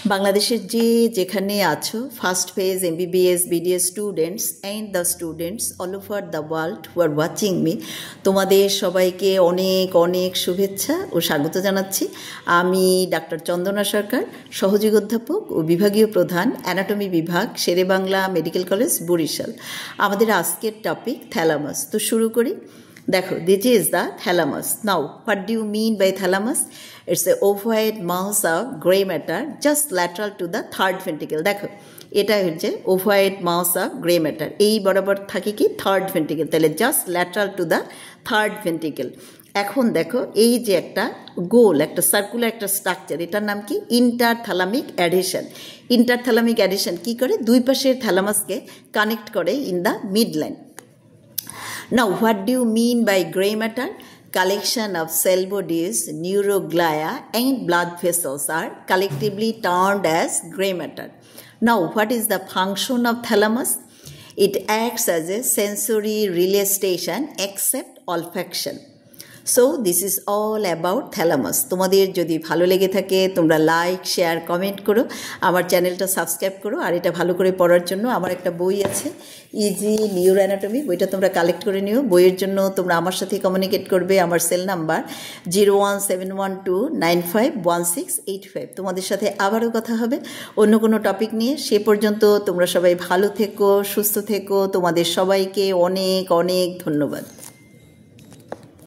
বাংলাদেশের যেখানে আছো first phase MBBS BDS students and the students all over the world who are watching me, তোমাদের সবাইকে অনেক অনেক শুভেচ্ছা ও স্বাগত জানাচ্ছি। আমি ডাক্তার চন্দনা সরকার, সহযোগী অধ্যাপক ও বিভাগীয় প্রধান, অ্যানাটমি বিভাগ, শেরেবাংলা মেডিকেল কলেজ, বরিশাল। আমাদের আজকের টপিক থ্যালামাস। তো শুরু করি। দেখো, this is the thalamus. Now, what do you mean by thalamus? It's a ovoid mass of gray matter just lateral to the third ventricle. দেখো, এটা হচ্ছে ওভয়েড মাস অফ গ্রে ম্যাটার, এই বরাবর থাকে কি থার্ড ভেন্ট্রিকেল, তাহলে just lateral to the third ventricle. এখন দেখো, এই যে একটা গোল, একটা সার্কুলার একটা স্ট্রাকচার, এটার নাম কি? ইন্টারথ্যালামিক অ্যাডিশন। ইন্টারথ্যালামিক অ্যাডিশন কি করে? দুই পাশের থ্যালামাসকে কানেক্ট করে in the mid line. Now, what do you mean by grey matter? Collection of cell bodies, neuroglia and blood vessels are collectively termed as grey matter. Now, what is the function of thalamus? It acts as a sensory relay station except olfaction. So this is all about thalamus. তোমাদের যদি ভালো লেগে থাকে তোমরা like, share, comment করো, আমার চ্যানেলটা subscribe করো। আর এটা ভালো করে পড়ার জন্য আমার একটা বই আছে, ইজি নিউরো অ্যানাটমি, বইটা তোমরা কালেক্ট করে নিও। বইয়ের জন্য তোমরা আমার সাথে কমিউনিকেট করবে। আমার সেল নাম্বার 0171295165। তোমাদের সাথে আবারও কথা হবে অন্য কোনো টপিক নিয়ে। সে পর্যন্ত তোমরা সবাই ভালো থেকো, সুস্থ থেকো। তোমাদের সবাইকে অনেক অনেক ধন্যবাদ।